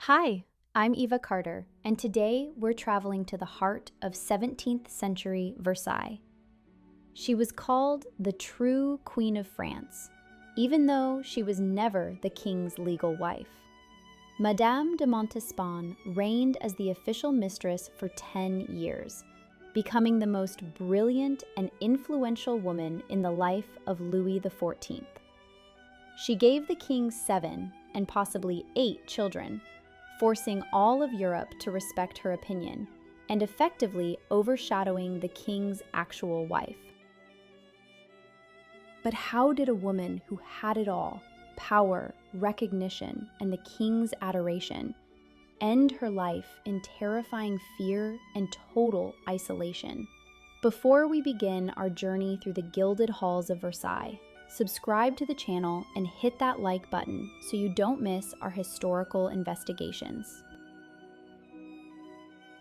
Hi, I'm Eva Carter, and today we're traveling to the heart of 17th century Versailles. She was called the true Queen of France, even though she was never the king's legal wife. Madame de Montespan reigned as the official mistress for 10 years, becoming the most brilliant and influential woman in the life of Louis XIV. She gave the king 7 and possibly 8 children, forcing all of Europe to respect her opinion and effectively overshadowing the king's actual wife. But how did a woman who had it all, power, recognition, and the king's adoration, end her life in terrifying fear and total isolation? Before we begin our journey through the gilded halls of Versailles, subscribe to the channel and hit that like button so you don't miss our historical investigations.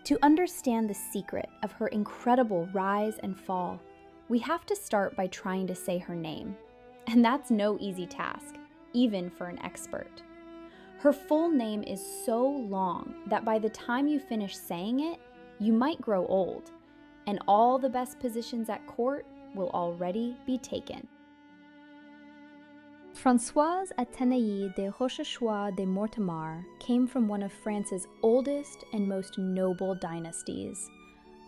To understand the secret of her incredible rise and fall, we have to start by trying to say her name. And that's no easy task, even for an expert. Her full name is so long that by the time you finish saying it, you might grow old, and all the best positions at court will already be taken. Françoise Athénaïe de Rochechouart de Mortemar came from one of France's oldest and most noble dynasties.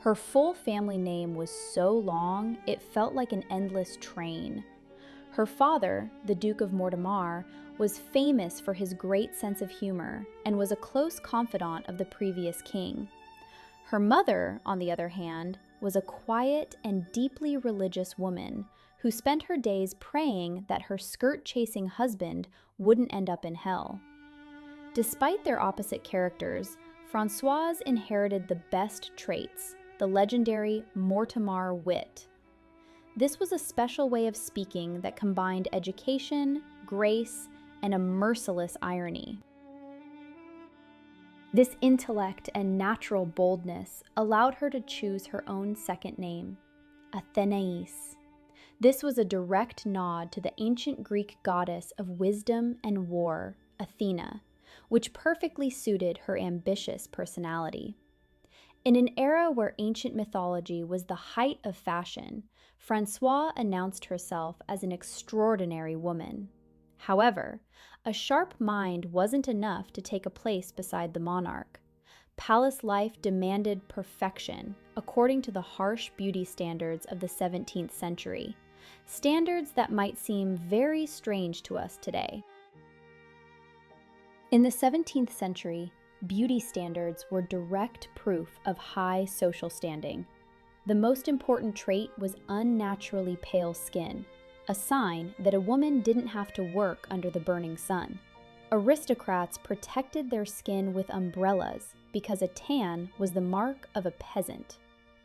Her full family name was so long, it felt like an endless train. Her father, the Duke of Mortemar, was famous for his great sense of humor and was a close confidant of the previous king. Her mother, on the other hand, was a quiet and deeply religious woman who spent her days praying that her skirt-chasing husband wouldn't end up in hell. Despite their opposite characters, Françoise inherited the best traits, the legendary Mortemar wit. This was a special way of speaking that combined education, grace, and a merciless irony. This intellect and natural boldness allowed her to choose her own second name, Athénaïs. This was a direct nod to the ancient Greek goddess of wisdom and war, Athena, which perfectly suited her ambitious personality. In an era where ancient mythology was the height of fashion, Françoise announced herself as an extraordinary woman. However, a sharp mind wasn't enough to take a place beside the monarch. Palace life demanded perfection, according to the harsh beauty standards of the 17th century, standards that might seem very strange to us today. In the 17th century, beauty standards were direct proof of high social standing. The most important trait was unnaturally pale skin, a sign that a woman didn't have to work under the burning sun. Aristocrats protected their skin with umbrellas because a tan was the mark of a peasant.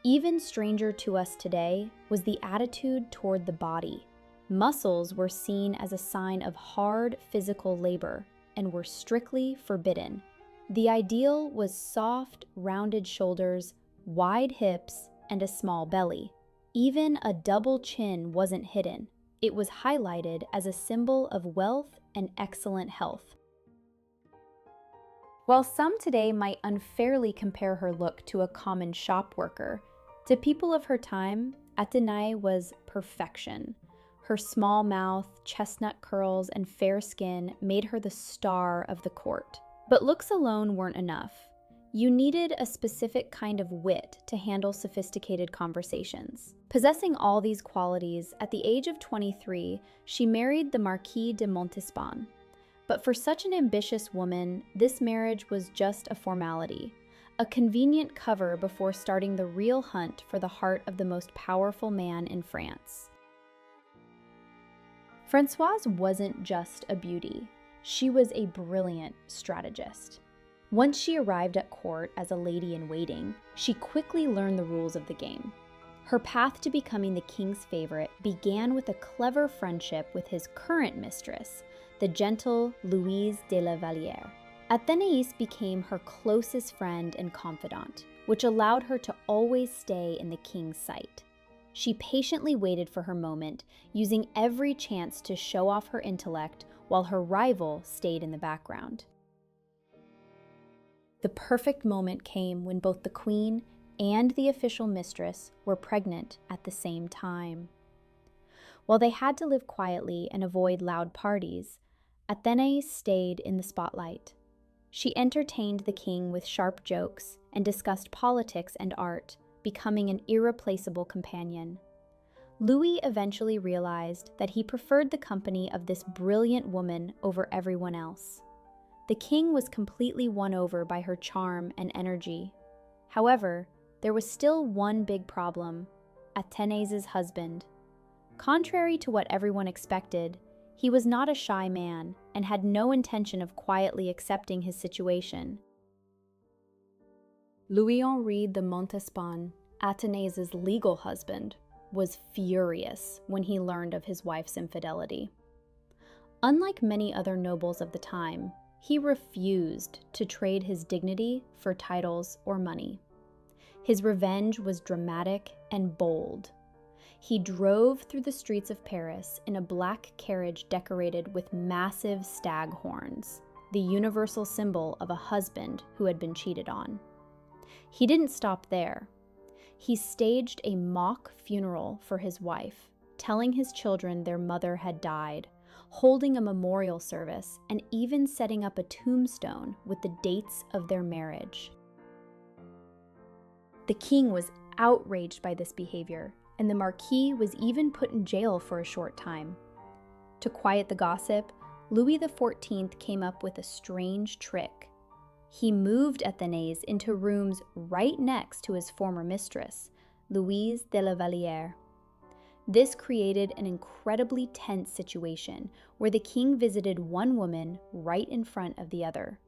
Even stranger to us today was the attitude toward the body. Muscles were seen as a sign of hard physical labor and were strictly forbidden. The ideal was soft, rounded shoulders, wide hips, and a small belly. Even a double chin wasn't hidden. It was highlighted as a symbol of wealth and excellent health. While some today might unfairly compare her look to a common shop worker, to people of her time, Athénaïe was perfection. Her small mouth, chestnut curls, and fair skin made her the star of the court. But looks alone weren't enough. You needed a specific kind of wit to handle sophisticated conversations. Possessing all these qualities, at the age of 23, she married the Marquis de Montespan. But for such an ambitious woman, this marriage was just a formality, a convenient cover before starting the real hunt for the heart of the most powerful man in France. Françoise wasn't just a beauty. She was a brilliant strategist. Once she arrived at court as a lady-in-waiting, she quickly learned the rules of the game. Her path to becoming the king's favorite began with a clever friendship with his current mistress, the gentle Louise de la Vallière. Athénaïs became her closest friend and confidant, which allowed her to always stay in the king's sight. She patiently waited for her moment, using every chance to show off her intellect while her rival stayed in the background. The perfect moment came when both the queen and the official mistress were pregnant at the same time. While they had to live quietly and avoid loud parties, Athénée stayed in the spotlight. She entertained the king with sharp jokes and discussed politics and art, becoming an irreplaceable companion. Louis eventually realized that he preferred the company of this brilliant woman over everyone else. The king was completely won over by her charm and energy. However, there was still one big problem: Athénée's husband. Contrary to what everyone expected, he was not a shy man and had no intention of quietly accepting his situation. Louis-Henri de Montespan, Athénée's legal husband, was furious when he learned of his wife's infidelity. Unlike many other nobles of the time, he refused to trade his dignity for titles or money. His revenge was dramatic and bold. He drove through the streets of Paris in a black carriage decorated with massive stag horns, the universal symbol of a husband who had been cheated on. He didn't stop there. He staged a mock funeral for his wife, telling his children their mother had died, holding a memorial service, and even setting up a tombstone with the dates of their marriage. The king was outraged by this behavior, and the Marquis was even put in jail for a short time. To quiet the gossip, Louis XIV came up with a strange trick. He moved Athénée into rooms right next to his former mistress, Louise de la Vallière. This created an incredibly tense situation where the king visited one woman right in front of the other.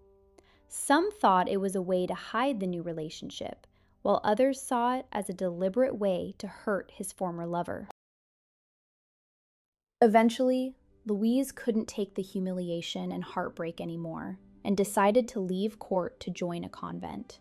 Some thought it was a way to hide the new relationship, while others saw it as a deliberate way to hurt his former lover. Eventually, Louise couldn't take the humiliation and heartbreak anymore and decided to leave court to join a convent.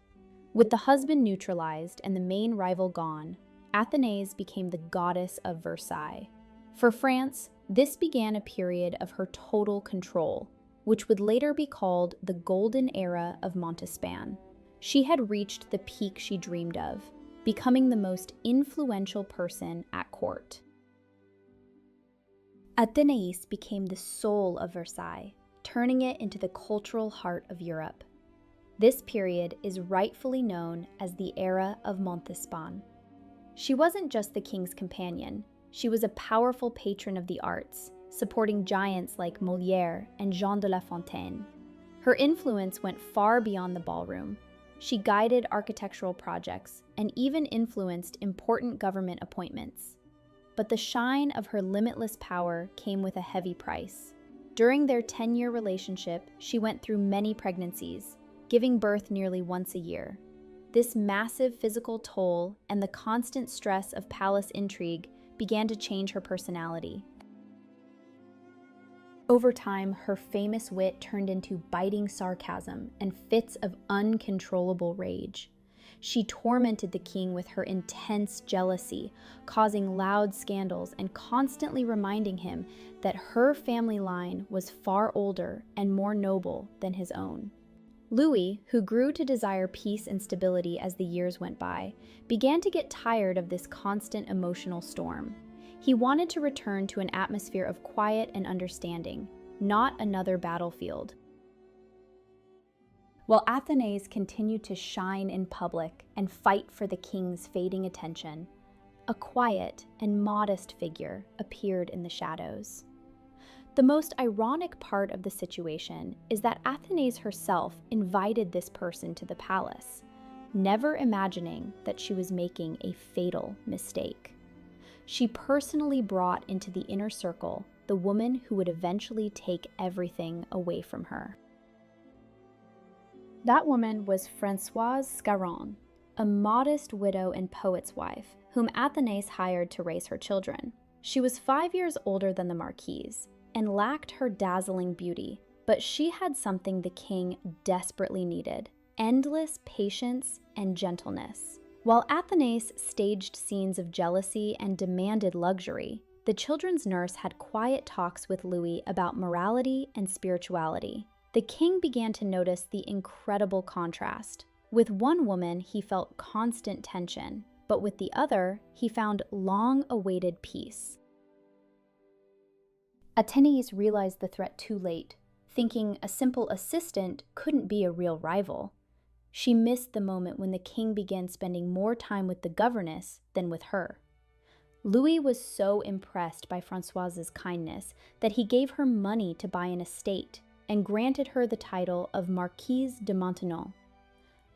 With the husband neutralized and the main rival gone, Athénée became the goddess of Versailles. For France, this began a period of her total control, which would later be called the Golden Era of Montespan. She had reached the peak she dreamed of, becoming the most influential person at court. Athénée became the soul of Versailles, turning it into the cultural heart of Europe. This period is rightfully known as the Era of Montespan. She wasn't just the king's companion, she was a powerful patron of the arts, supporting giants like Molière and Jean de La Fontaine. Her influence went far beyond the ballroom. She guided architectural projects and even influenced important government appointments. But the shine of her limitless power came with a heavy price. During their 10-year relationship, she went through many pregnancies, giving birth nearly once a year. This massive physical toll and the constant stress of palace intrigue began to change her personality. Over time, her famous wit turned into biting sarcasm and fits of uncontrollable rage. She tormented the king with her intense jealousy, causing loud scandals and constantly reminding him that her family line was far older and more noble than his own. Louis, who grew to desire peace and stability as the years went by, began to get tired of this constant emotional storm. He wanted to return to an atmosphere of quiet and understanding, not another battlefield. While Athénée continued to shine in public and fight for the king's fading attention, a quiet and modest figure appeared in the shadows. The most ironic part of the situation is that Athénée herself invited this person to the palace, never imagining that she was making a fatal mistake. She personally brought into the inner circle the woman who would eventually take everything away from her. That woman was Françoise Scarron, a modest widow and poet's wife, whom Athénée hired to raise her children. She was 5 years older than the Marquise, and lacked her dazzling beauty, but she had something the king desperately needed: endless patience and gentleness. While Athénée staged scenes of jealousy and demanded luxury, the children's nurse had quiet talks with Louis about morality and spirituality. The king began to notice the incredible contrast. With one woman, he felt constant tension, but with the other, he found long-awaited peace. Athenais realized the threat too late, thinking a simple assistant couldn't be a real rival. She missed the moment when the king began spending more time with the governess than with her. Louis was so impressed by Françoise's kindness that he gave her money to buy an estate and granted her the title of Marquise de Maintenon.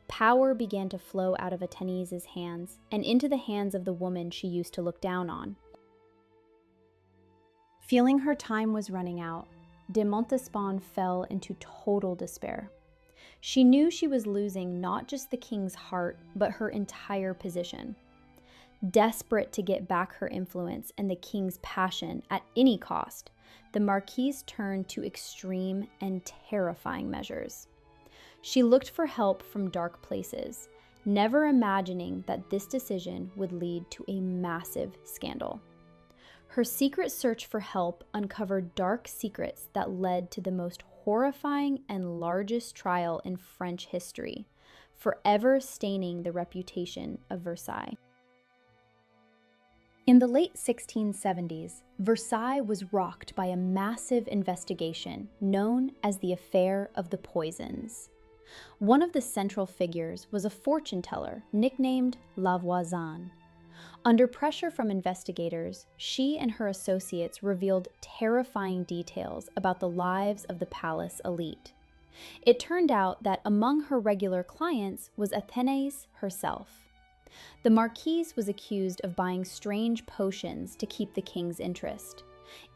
Power began to flow out of Athénais's hands and into the hands of the woman she used to look down on. Feeling her time was running out, de Montespan fell into total despair. She knew she was losing not just the king's heart, but her entire position. Desperate to get back her influence and the king's passion at any cost, the marquise turned to extreme and terrifying measures. She looked for help from dark places, never imagining that this decision would lead to a massive scandal. Her secret search for help uncovered dark secrets that led to the most horrifying and largest trial in French history, forever staining the reputation of Versailles. In the late 1670s, Versailles was rocked by a massive investigation known as the Affair of the Poisons. One of the central figures was a fortune teller nicknamed La Voisin. Under pressure from investigators, she and her associates revealed terrifying details about the lives of the palace elite. It turned out that among her regular clients was Athénais herself. The marquise was accused of buying strange potions to keep the king's interest.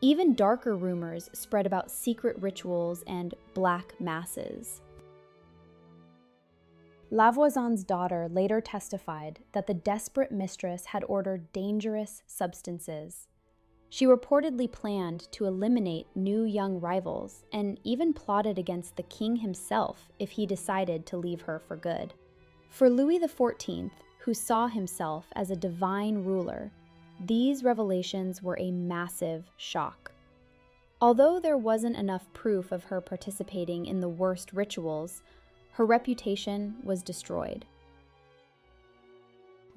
Even darker rumors spread about secret rituals and black masses. La Voisin's daughter later testified that the desperate mistress had ordered dangerous substances. She reportedly planned to eliminate new young rivals and even plotted against the king himself if he decided to leave her for good. For Louis XIV, who saw himself as a divine ruler, these revelations were a massive shock. Although there wasn't enough proof of her participating in the worst rituals, her reputation was destroyed.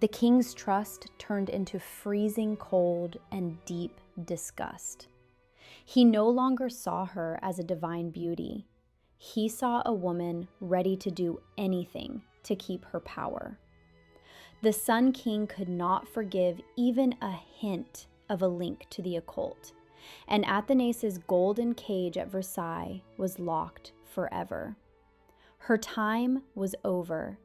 The king's trust turned into freezing cold and deep disgust. He no longer saw her as a divine beauty. He saw a woman ready to do anything to keep her power. The Sun King could not forgive even a hint of a link to the occult, and Athénais's golden cage at Versailles was locked forever. Her time was over,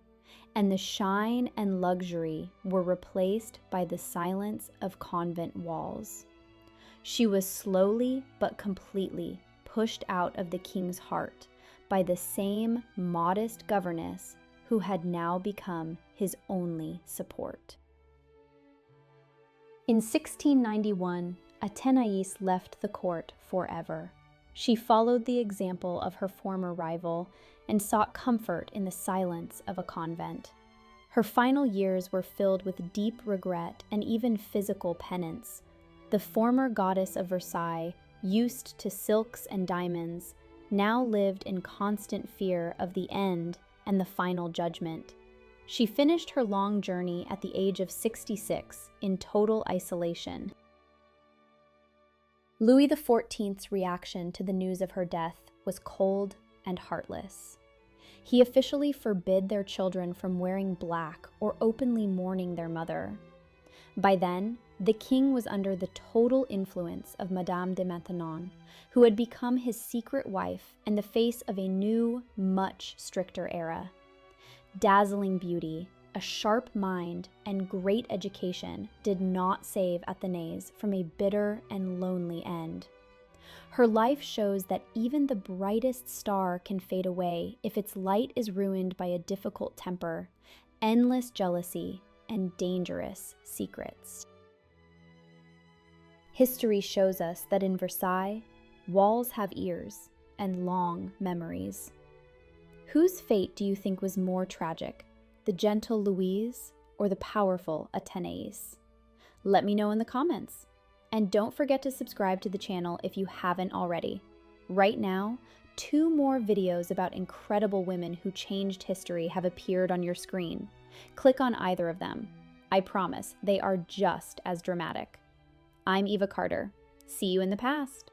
and the shine and luxury were replaced by the silence of convent walls. She was slowly but completely pushed out of the king's heart by the same modest governess who had now become his only support. In 1691, Athénais left the court forever. She followed the example of her former rival and sought comfort in the silence of a convent. Her final years were filled with deep regret and even physical penance. The former goddess of Versailles, used to silks and diamonds, now lived in constant fear of the end and the final judgment. She finished her long journey at the age of 66 in total isolation. Louis XIV's reaction to the news of her death was cold and heartless. He officially forbid their children from wearing black or openly mourning their mother. By then, the king was under the total influence of Madame de Maintenon, who had become his secret wife and the face of a new, much stricter era. Dazzling beauty, a sharp mind, and great education did not save Athénais from a bitter and lonely end. Her life shows that even the brightest star can fade away if its light is ruined by a difficult temper, endless jealousy, and dangerous secrets. History shows us that in Versailles, walls have ears and long memories. Whose fate do you think was more tragic, the gentle Louise or the powerful Athénais? Let me know in the comments. And don't forget to subscribe to the channel if you haven't already. Right now, 2 more videos about incredible women who changed history have appeared on your screen. Click on either of them. I promise they are just as dramatic. I'm Eva Carter. See you in the past.